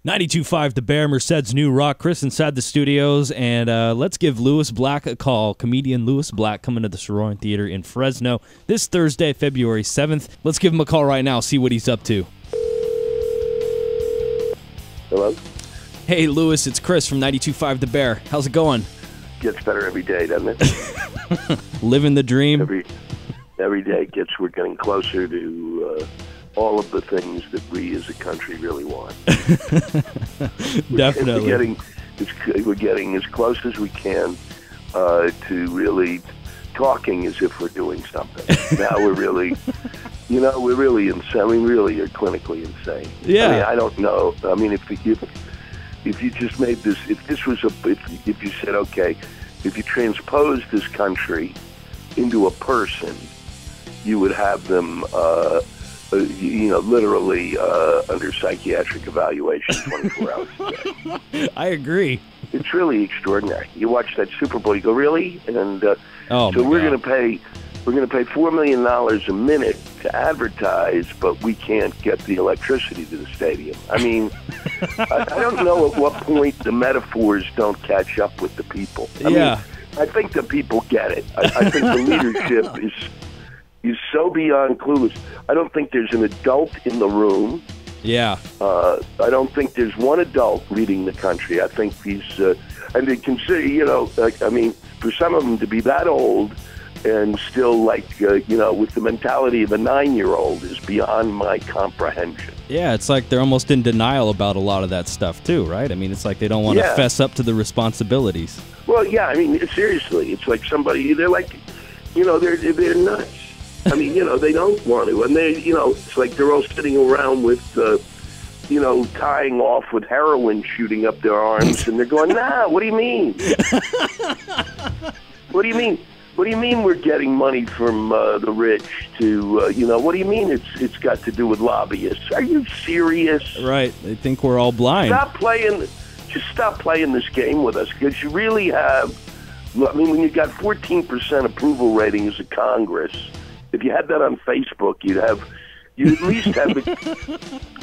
92.5 The Bear, Merced's New Rock. Chris inside the studios, and let's give Lewis Black a call. Comedian Lewis Black coming to the Sororan Theater in Fresno this Thursday, February 7th. Let's give him a call right now, see what he's up to. Hello? Hey, Lewis, it's Chris from 92.5 The Bear. How's it going? Gets better every day, doesn't it? Living the dream. Every day we're getting closer to all of the things that we as a country really want. Definitely. We're getting as close as we can to really talking as if we're doing something. Now we're really, we're really insane. I mean, really are clinically insane. Yeah. I mean, I don't know. I mean, if you just made this, if you said, okay, if you transpose this country into a person, you would have them, literally under psychiatric evaluation 24 hours a day. I agree. It's really extraordinary. You watch that Super Bowl, you go, really? And so we're going to pay $4 million a minute to advertise, but we can't get the electricity to the stadium. I mean, I don't know at what point the metaphors don't catch up with the people. I mean, I think the people get it. I think the leadership is so beyond clueless. I don't think there's an adult in the room. Yeah. I don't think there's one adult leading the country. I think these, and they consider, for some of them to be that old and still with the mentality of a 9-year-old is beyond my comprehension. Yeah, it's like they're almost in denial about a lot of that stuff too, right? I mean, it's like they don't want to fess up to the responsibilities. Well, yeah, I mean, seriously, it's like they're like, they're nuts. I mean, they don't want to. And it's like they're all sitting around with, tying off with heroin shooting up their arms. And they're going, nah, what do you mean? What do you mean? What do you mean we're getting money from the rich to, what do you mean it's got to do with lobbyists? Are you serious? Right. They think we're all blind. Just stop playing this game with us, because you really have, I mean, when you got 14% approval rating as a Congress, if you had that on Facebook, you'd at least have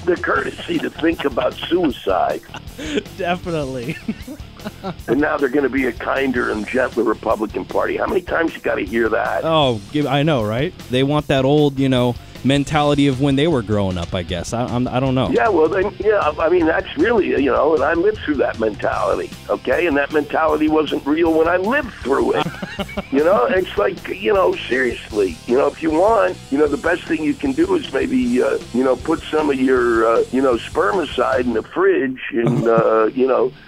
the courtesy to think about suicide. Definitely. And now they're going to be a kinder and gentler Republican Party. How many times you got to hear that? Oh, I know, right? They want that old, mentality of when they were growing up, I guess. I don't know. Yeah, well, I mean, that's really, and I lived through that mentality, okay? And that mentality wasn't real when I lived through it. It's like, seriously, if you want, the best thing you can do is maybe, put some of your, sperm aside in the fridge and,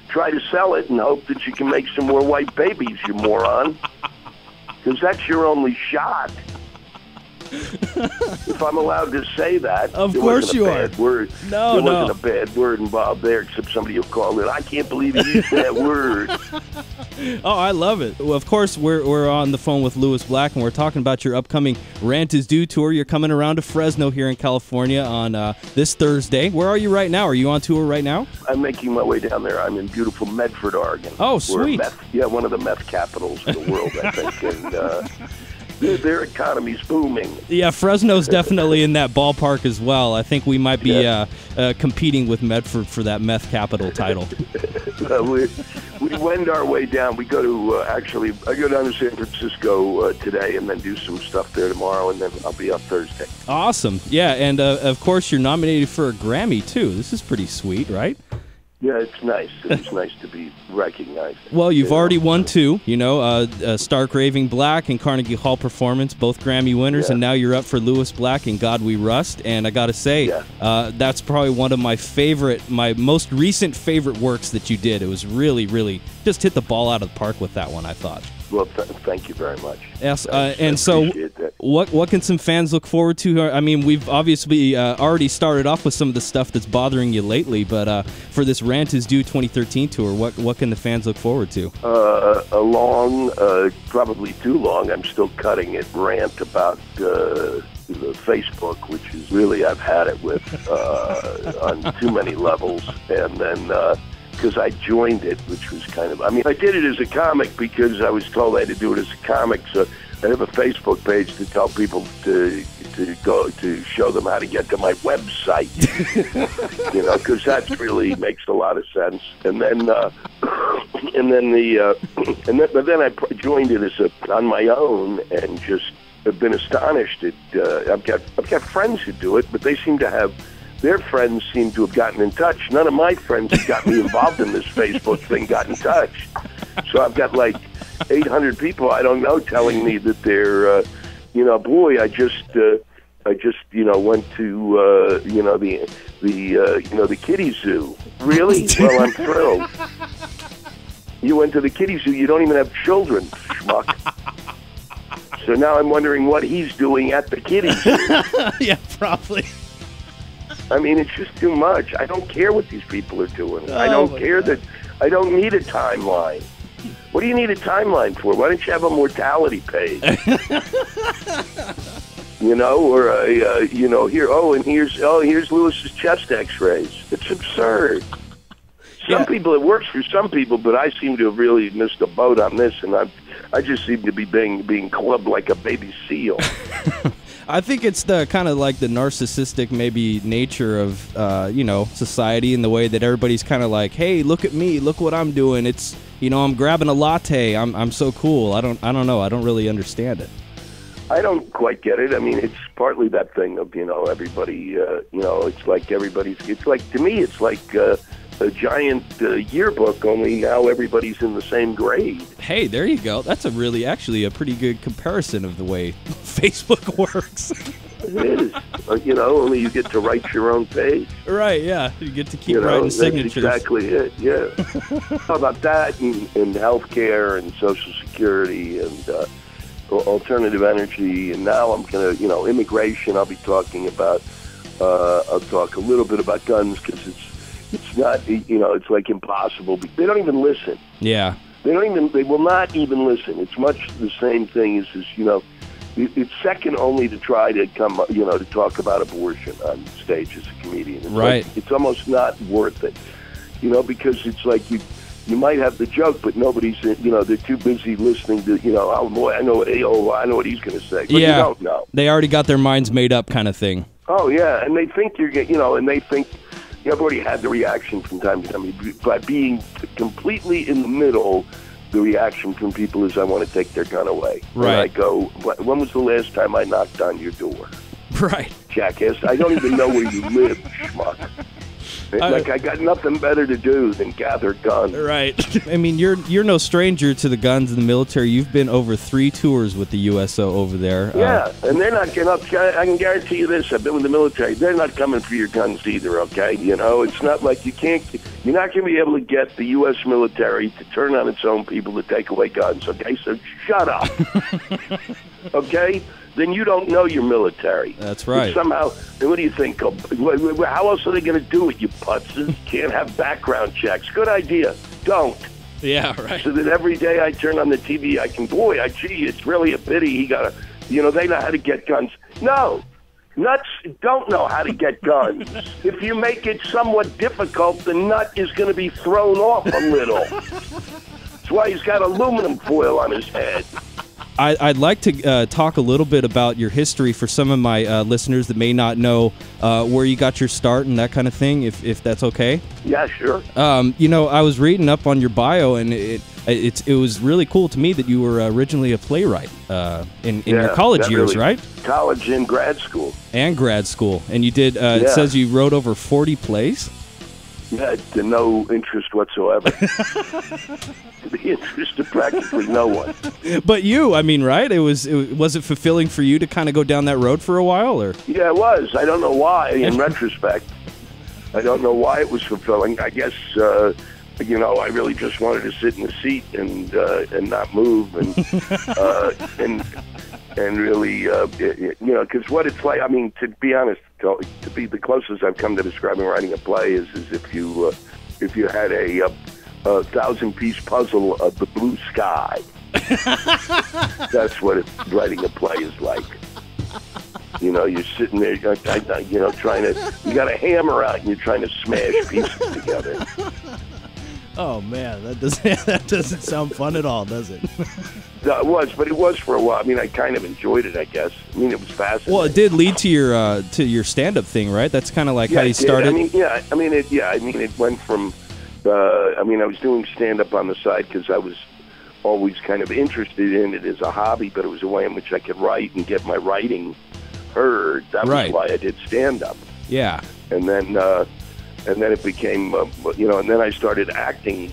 try to sell it and hope that you can make some more white babies, you moron. Because that's your only shot. If I'm allowed to say that, of course you are. There wasn't a bad word involved there, except somebody who called it. I can't believe you used that word. Oh, I love it. Well, of course, we're on the phone with Lewis Black, and we're talking about your upcoming Rant Is Due tour. You're coming around to Fresno here in California on this Thursday. Where are you right now? Are you on tour right now? I'm making my way down there. I'm in beautiful Medford, Oregon. Oh, sweet. One of the meth capitals of the world, I think. And their economy's booming. Yeah, Fresno's definitely in that ballpark as well. I think we might be competing with Medford for that meth capital title. We wend our way down. We go to, I go down to San Francisco today and then do some stuff there tomorrow, and then I'll be up Thursday. Awesome. Yeah, and of course you're nominated for a Grammy, too. This is pretty sweet, right? Yeah, it's nice. It's nice to be recognized. Well, you've already won two, Stark Raving Black and Carnegie Hall Performance, both Grammy winners, and now you're up for Lewis Black and God We Rust. And I got to say, that's probably one of my most recent favorite works that you did. It was really, really just hit the ball out of the park with that one, I thought. Well, thank you very much. Yes, and so what can some fans look forward to? I mean, we've obviously already started off with some of the stuff that's bothering you lately, but for this Rant Is Due 2013 tour, what can the fans look forward to? A long, probably too long, I'm still cutting it, rant about the Facebook, which is really, I've had it with on too many levels, and then because I joined it, which was kind of, I did it as a comic because I was told I had to do it as a comic, so I have a Facebook page to tell people to to show them how to get to my website, because that really makes a lot of sense. And then but then I joined it as on my own, and just have been astonished at. I've got friends who do it, but they seem to have. Their friends seem to have gotten in touch. None of my friends who got me involved in this Facebook thing got in touch. So I've got like 800 people I don't know telling me that they're, boy, I just went to, the kiddie zoo. Really? Well, I'm thrilled. You went to the kiddie zoo. You don't even have children, schmuck. So now I'm wondering what he's doing at the kiddie zoo. Yeah, probably. I mean, it's just too much. I don't care what these people are doing. I don't care that. I don't need a timeline. What do you need a timeline for? Why don't you have a mortality page? Or here's Lewis's chest X-rays. It's absurd. People, it works for some people, but I seem to have really missed the boat on this, and I just seem to be being clubbed like a baby seal. I think it's the kind of like the narcissistic maybe nature of society, in the way that everybody's kind of like, hey, look at me, look what I'm doing. It's I'm grabbing a latte. I'm so cool. I don't know. I don't really understand it. I don't quite get it. I mean, it's partly that thing of everybody. It's like everybody's. It's like, to me, it's like a giant yearbook. Only now everybody's in the same grade. Hey, there you go. That's actually a pretty good comparison of the way Facebook works. It is. Only you get to write your own page. Right, yeah. You get to keep writing signatures. That's exactly it, yeah. How about that and healthcare and Social Security and alternative energy, and now I'm going to, immigration. I'll be talking about, I'll talk a little bit about guns, because it's not, it's like impossible. They don't even listen. Yeah. They will not even listen. It's much the same thing as it's second only to try to come, to talk about abortion on stage as a comedian. It's right. It's almost not worth it, because it's like you might have the joke, but nobody's, they're too busy listening to, oh boy, I know what he's going to say. But you don't know. They already got their minds made up, kind of thing. Oh yeah, and they think and they think. I've already had the reaction from time to time. By being completely in the middle, the reaction from people is, I want to take their gun away. Right. And I go, when was the last time I knocked on your door? Right. Jackass, I don't even know where you live, schmuck. I got nothing better to do than gather guns. Right. I mean, you're no stranger to the guns in the military. You've been over 3 tours with the USO over there. Yeah, and they're not going to, I can guarantee you this, I've been with the military, they're not coming for your guns either, okay? It's not like you're not going to be able to get the U.S. military to turn on its own people to take away guns, okay? So shut up, okay? Then you don't know your military. That's right. And somehow, what do you think? How else are they going to do it, you putzes? Can't have background checks. Good idea. Don't. Yeah, right. So that every day I turn on the TV, it's really a pity he got a, they know how to get guns. No. Nuts don't know how to get guns. If you make it somewhat difficult, the nut is going to be thrown off a little. That's why he's got aluminum foil on his head. I'd like to talk a little bit about your history for some of my listeners that may not know where you got your start and that kind of thing, if that's okay. Yeah, sure. I was reading up on your bio, and it was really cool to me that you were originally a playwright in your college years, right? College and grad school. And grad school. And you did, it says you wrote over 40 plays? Yeah, to no interest whatsoever. The interest of practically no one. But you, I mean, right? Was it fulfilling for you to kind of go down that road for a while, or? Yeah, it was. I don't know why. In retrospect, I don't know why it was fulfilling. I guess I really just wanted to sit in the seat and not move and really, because what it's like. I mean, to be honest, to be the closest I've come to describing writing a play is if you had a 1,000-piece puzzle of the blue sky. That's what writing a play is like. You're sitting there, trying to, you got a hammer out and you're trying to smash pieces together. Oh man, that doesn't sound fun at all, does it? No, it was for a while. I mean, I kind of enjoyed it, I guess. I mean, it was fascinating. Well, it did lead to your stand-up thing, right? That's kind of like how you started. It went from. I was doing stand-up on the side because I was always kind of interested in it as a hobby, but it was a way in which I could write and get my writing heard. That was why I did stand-up. Yeah. And then it became, and then I started acting,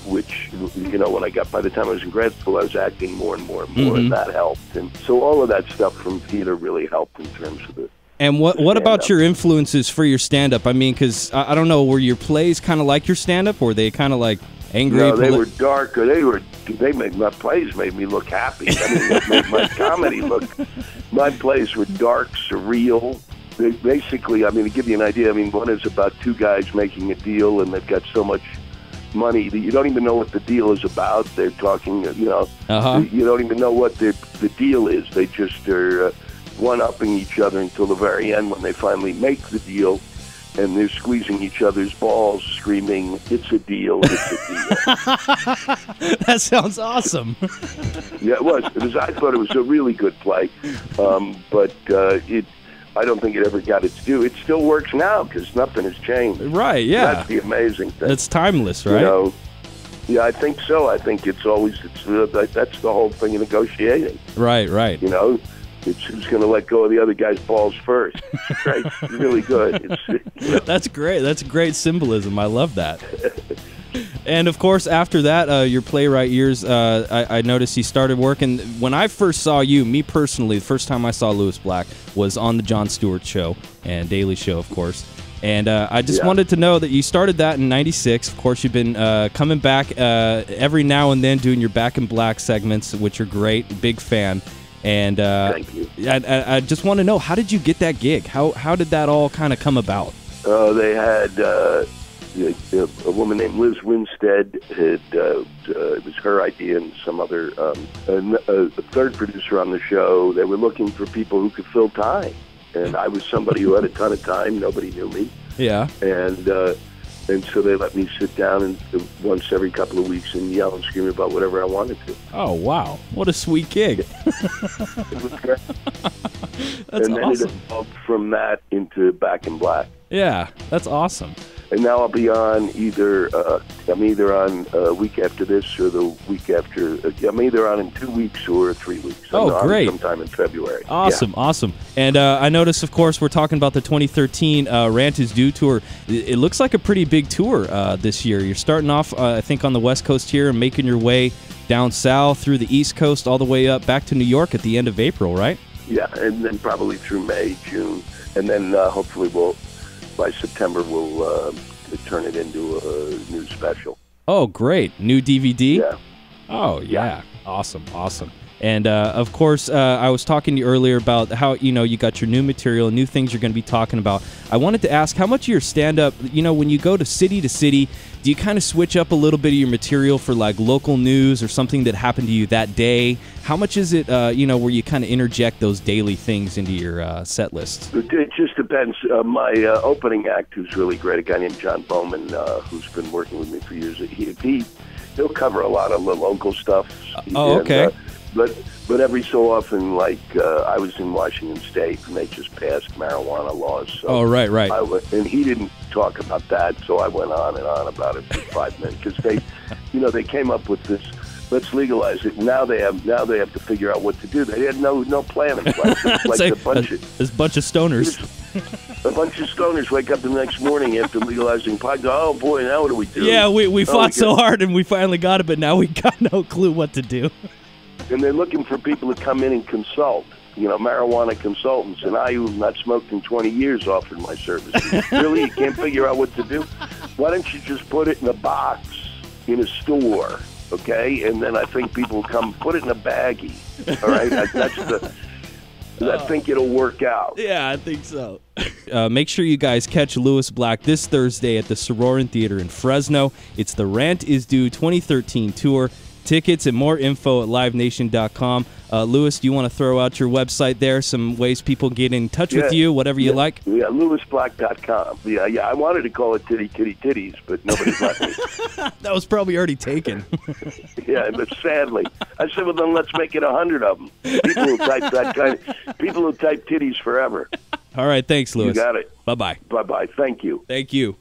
which, by the time I was in grad school, I was acting more and more and more, and that helped. And so all of that stuff from theater really helped in terms of it. And what about your influences for your stand-up? I mean, because, I don't know, were your plays kind of like your stand-up, or were they kind of like angry? No, they were darker. My plays made me look happy. I mean, made my comedy look, my plays were dark, surreal. They basically, to give you an idea, one is about two guys making a deal, and they've got so much money that you don't even know what the deal is about. They're talking, you don't even know what the deal is. They just are one-upping each other until the very end when they finally make the deal, and they're squeezing each other's balls, screaming, "It's a deal, it's a deal." That sounds awesome. Yeah, it was. I thought it was a really good play, but I don't think it ever got its due. It still works now because nothing has changed. Right, yeah. That's the amazing thing. It's timeless, right? Yeah, I think so. I think that's the whole thing of negotiating. Right. It's who's going to let go of the other guy's balls first. Right? It's really good. That's great. That's great symbolism. I love that. And, of course, after that, your playwright years, I noticed you started working. When I first saw you, me personally, the first time I saw Lewis Black was on the Jon Stewart Show and Daily Show, of course. And I just wanted to know that you started that in '96. Of course, you've been coming back every now and then doing your Back in Black segments, which are great. Big fan. And thank you. I just want to know, how did you get that gig? How did that all kind of come about? They had a woman named Liz Winstead. It was her idea, and some other a third producer on the show. They were looking for people who could fill time, and I was somebody who had a ton of time. Nobody knew me. Yeah. And so they let me sit down and once every couple of weeks and yell and scream about whatever I wanted to. Oh, wow. What a sweet gig. It was great. That's and then awesome. it evolved from that into Back in Black. Yeah, that's awesome. And now I'll be on I'm either on a week after this or the week after. I'm either on in 2 weeks or 3 weeks. Great. Sometime in February. Awesome. And I noticed, of course, we're talking about the 2013 Rant Is Due tour. It looks like a pretty big tour this year. You're starting off, I think, on the West Coast here and making your way down south through the East Coast all the way up back to New York at the end of April, right? Yeah, and then probably through May, June. And then hopefully by September, we'll turn it into a new special. Oh, great. New DVD? Yeah. Oh, yeah. Awesome. And, of course, I was talking to you earlier about how, you got your new material, new things you're going to be talking about. I wanted to ask, how much of your stand-up, when you go to city, do you kind of switch up a little bit of your material for, like, local news or something that happened to you that day? How much is it, where you kind of interject those daily things into your set list? It just depends. My opening act, who's really great, a guy named John Bowman, who's been working with me for years, he'll cover a lot of the local stuff. Okay. But every so often, like I was in Washington State, and they just passed marijuana laws. So right. And he didn't talk about that, so I went on and on about it for 5 minutes because they came up with this. Let's legalize it. Now they have to figure out what to do. They had no plan in place. It's like a bunch of stoners. A bunch of stoners wake up the next morning after legalizing pot. Go, oh boy, now what do we do? Yeah, we fought so hard and we finally got it, but now we got no clue what to do. And they're looking for people to come in and consult, marijuana consultants. And I, who've not smoked in 20 years, offered my services. Really? You can't figure out what to do? Why don't you just put it in a box in a store, okay? And then I think people will come put it in a baggie, all right? I think it'll work out. Yeah, I think so. Make sure you guys catch Lewis Black this Thursday at the Sororan Theater in Fresno. It's the Rant Is Due 2013 tour. tickets and more info at livenation.com. Louis, do you want to throw out your website there, some ways people get in touch with you, whatever you like? Yeah, lewisblack.com. Yeah, I wanted to call it Titties, but nobody let me. That was probably already taken. Yeah, but sadly. I said, well, then let's make it 100 of them. People who type titties forever. All right, thanks, Louis. You got it. Bye-bye. Bye-bye. Thank you. Thank you.